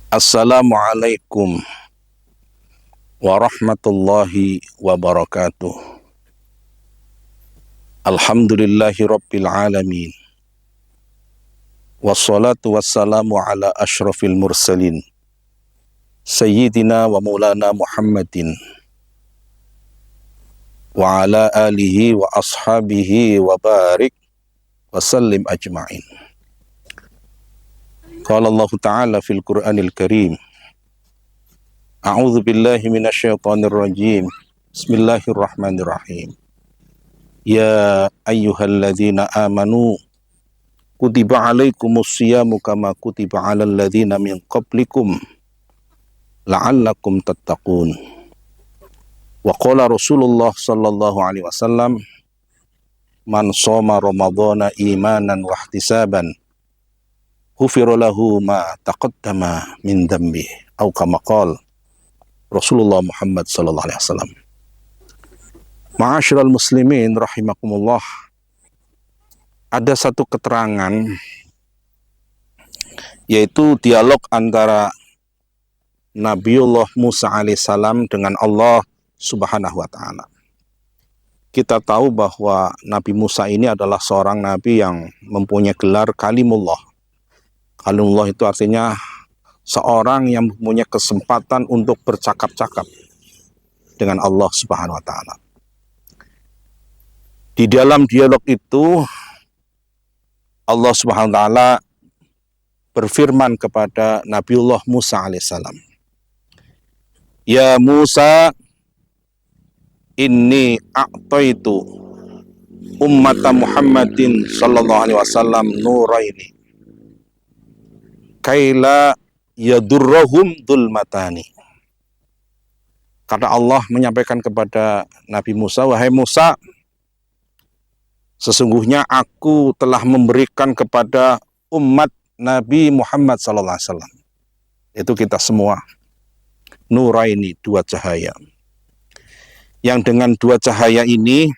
Assalamualaikum warahmatullahi wabarakatuh. Alhamdulillahi rabbil alamin. Wassalatu wassalamu ala ashrafil mursalin. Sayyidina wa maulana Muhammadin. Wa ala alihi wa ashabihi wa barik wa sallim ajma'in. Qala Allah Ta'ala fil Qur'anil Karim. A'udzu billahi minasyaitonir rajim. Bismillahirrahmanirrahim. Ya ayyuhalladzina amanu kutiba alaikumus siyamu kama kutiba alal ladzina min qablikum la'allakum tattaqun. Wa qala Rasulullah sallallahu alaihi wasallam man shoma ramadhana imanan wa ihtisaban ghufira lahu ma taqaddama min dhanbi au kama qala Rasulullah Muhammad sallallahu alaihi wasallam. Ma'asyiral muslimin rahimakumullah. Ada satu keterangan, yaitu dialog antara Nabiullah Musa alaihissalam dengan Allah subhanahu wa ta'ala. Kita tahu bahwa Nabi Musa ini adalah seorang nabi yang mempunyai gelar Kalimullah. Kalimullah itu artinya seorang yang mempunyai kesempatan untuk bercakap-cakap dengan Allah subhanahu wa ta'ala. Di dalam dialog itu Allah subhanahu wa ta'ala berfirman kepada Nabiullah Musa alaihissalam, Ya Musa, inni a'taitu ummata Muhammadin sallallahu alaihi wasallam nuraini kaila yadurrohum dulmatani. Kata Allah menyampaikan kepada Nabi Musa, wahai Musa, sesungguhnya aku telah memberikan kepada umat Nabi Muhammad SAW, itu kita semua, nuraini, dua cahaya. Yang dengan dua cahaya ini,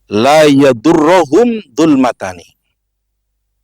la yadurrohum dulmatani.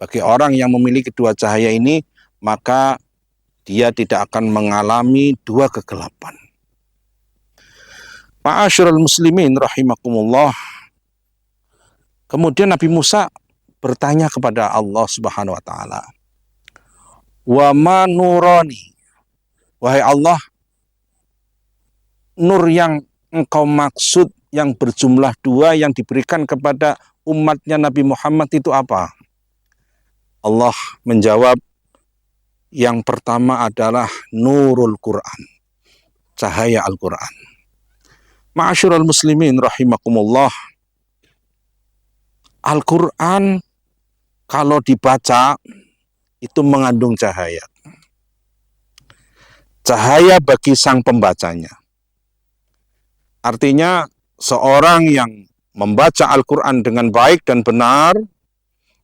Bagi orang yang memiliki dua cahaya ini, maka dia tidak akan mengalami dua kegelapan. Ma'asyiral muslimin rahimakumullah. Kemudian Nabi Musa bertanya kepada Allah subhanahu wa ta'ala, wa ma nurani, wahai Allah, nur yang engkau maksud yang berjumlah dua yang diberikan kepada umatnya Nabi Muhammad itu apa? Allah menjawab, yang pertama adalah nurul Quran, cahaya Al-Quran. Ma'asyiral muslimin rahimakumullah. Al-Quran kalau dibaca itu mengandung cahaya. Cahaya bagi sang pembacanya. Artinya seorang yang membaca Al-Quran dengan baik dan benar,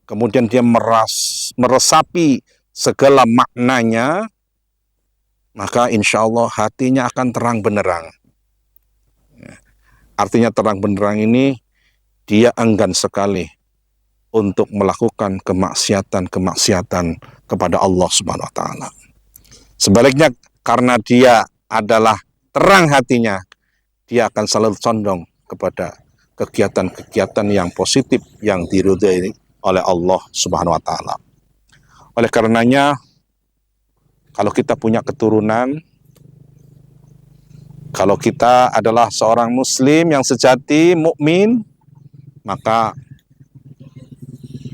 kemudian dia meresapi segala maknanya, maka insya Allah hatinya akan terang benderang. Artinya terang benderang ini, dia enggan sekali untuk melakukan kemaksiatan kepada Allah subhanahu wa ta'ala. Sebaliknya, karena dia adalah terang hatinya, dia akan selalu condong kepada kegiatan-kegiatan yang positif, yang diridhai oleh Allah subhanahu wa ta'ala. Oleh karenanya, kalau kita punya keturunan, kalau kita adalah seorang muslim yang sejati, mukmin, maka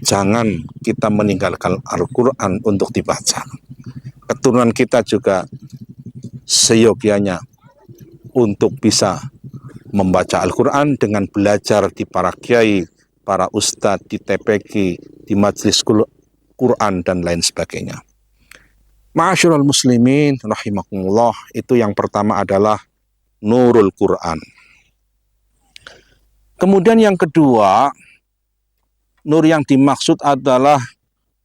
jangan kita meninggalkan Al-Quran untuk dibaca. Keturunan kita juga seyogyanya untuk bisa membaca Al-Quran dengan belajar di para kiai, para ustadz, di TPQ, di majelis Quran, dan lain sebagainya. Ma'asyiral muslimin rahimakumullah, itu yang pertama adalah nurul Quran. Kemudian yang kedua, nur yang dimaksud adalah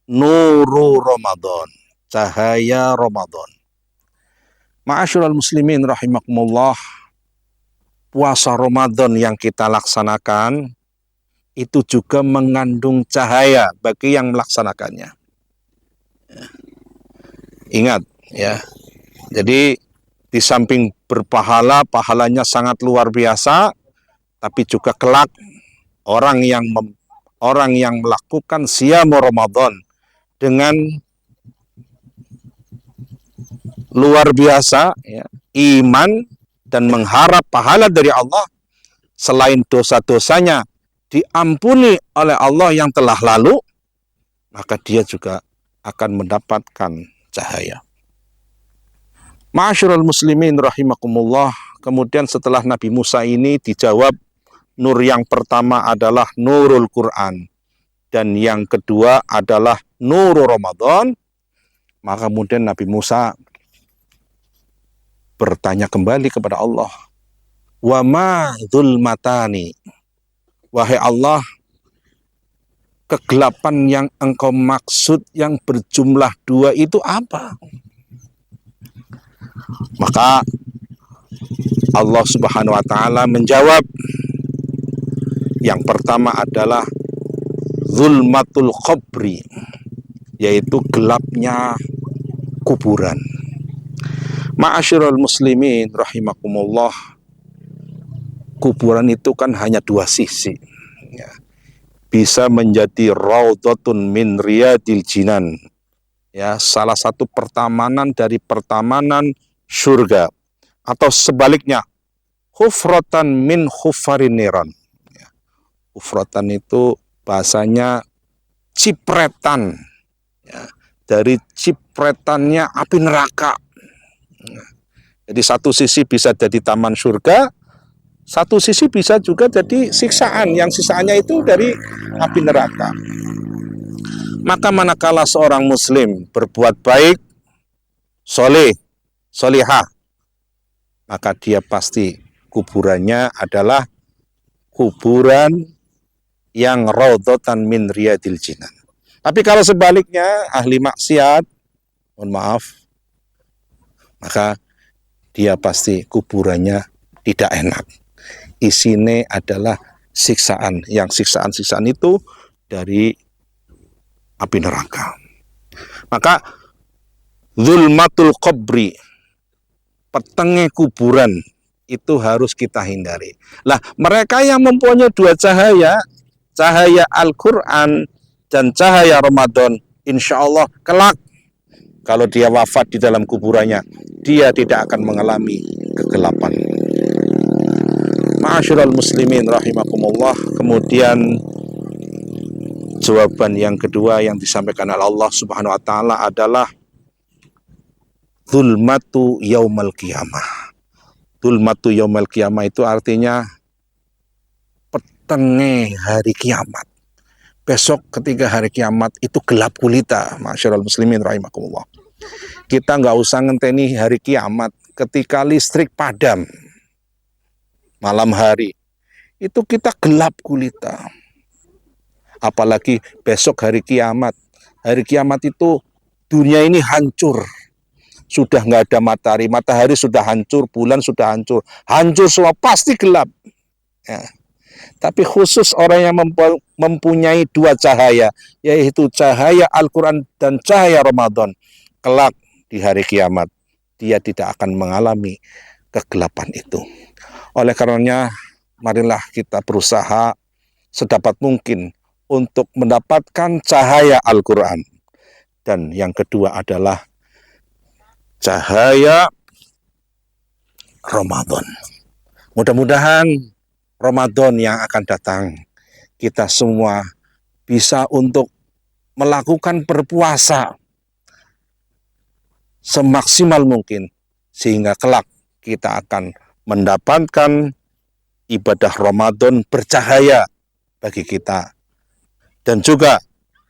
nuru Ramadan, cahaya Ramadan. Ma'asyiral muslimin rahimakumullah, puasa Ramadan yang kita laksanakan itu juga mengandung cahaya bagi yang melaksanakannya. Ingat ya. Jadi di samping berpahala, pahalanya sangat luar biasa, tapi juga kelak orang yang melakukan siam Ramadan dengan luar biasa ya, iman dan mengharap pahala dari Allah, selain dosa-dosanya diampuni oleh Allah yang telah lalu, maka dia juga akan mendapatkan cahaya. Ma'asyiral muslimin rahimakumullah, kemudian setelah Nabi Musa ini dijawab, nur yang pertama adalah nurul Quran, dan yang kedua adalah nurul Ramadan. Maka kemudian Nabi Musa bertanya kembali kepada Allah, wa ma dzulmatani, wahai Allah, kegelapan yang engkau maksud yang berjumlah dua itu apa? Maka Allah Subhanahu wa taala menjawab, yang pertama adalah zulmatul qabri, yaitu gelapnya kuburan. Ma'asyiral muslimin rahimakumullah, kuburan itu kan hanya dua sisi ya. Bisa menjadi raudhatun min riyadil jinan ya, salah satu pertamanan dari pertamanan surga, atau sebaliknya hufratan min hufarin niran ya. Hufratan itu bahasanya cipretan ya, dari cipretannya api neraka. Jadi satu sisi bisa jadi taman surga, satu sisi bisa juga jadi siksaan, yang siksaannya itu dari api neraka. Maka manakala seorang muslim berbuat baik, soleh, solihah, maka dia pasti kuburannya adalah kuburan yang raudhatan min riyadil jinan. Tapi kalau sebaliknya ahli maksiat, mohon maaf, maka dia pasti kuburannya tidak enak. Isinya adalah siksaan, yang siksaan-siksaan itu dari api neraka. Maka zulmatul qabri, petenge kuburan, itu harus kita hindari. Lah, mereka yang mempunyai dua cahaya, cahaya Al-Quran dan cahaya Ramadan, insya Allah kelak kalau dia wafat di dalam kuburannya, dia tidak akan mengalami kegelapan. Ma'asyiral muslimin rahimakumullah, kemudian jawaban yang kedua yang disampaikan oleh Allah Subhanahu wa taala adalah zulmatu yaumal qiyamah. Zulmatu yaumal qiyamah itu artinya petenge hari kiamat. Besok ketika hari kiamat itu gelap gulita, ma'asyiral muslimin rahimakumullah. Kita nggak usah ngenteni hari kiamat, ketika listrik padam malam hari, itu kita gelap gulita. Apalagi besok hari kiamat. Hari kiamat itu dunia ini hancur. Sudah nggak ada matahari, matahari sudah hancur, bulan sudah hancur. Hancur semua, pasti gelap. Ya. Tapi khusus orang yang mempunyai dua cahaya, yaitu cahaya Al-Quran dan cahaya Ramadan, kelak di hari kiamat, dia tidak akan mengalami kegelapan itu. Oleh karenanya, marilah kita berusaha sedapat mungkin untuk mendapatkan cahaya Al-Quran. Dan yang kedua adalah cahaya Ramadan. Mudah-mudahan Ramadan yang akan datang, kita semua bisa untuk melakukan berpuasa semaksimal mungkin, sehingga kelak kita akan mendapatkan ibadah Ramadan bercahaya bagi kita. Dan juga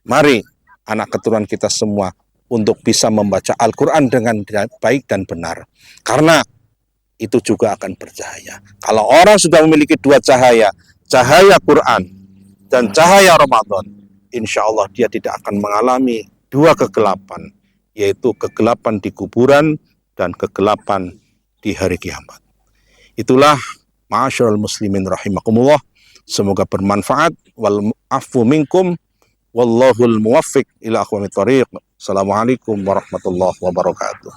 mari anak keturunan kita semua untuk bisa membaca Al-Quran dengan baik dan benar, karena itu juga akan bercahaya. Kalau orang sudah memiliki dua cahaya, cahaya Quran dan cahaya Ramadan, insya Allah dia tidak akan mengalami dua kegelapan, yaitu kegelapan di kuburan dan kegelapan di hari kiamat. Itulah ma'asyiral muslimin rahimakumullah. Semoga bermanfaat. Wal afu minkum wallahul muwaffiq ila aqwamit thoriq. Assalamualaikum warahmatullahi wabarakatuh.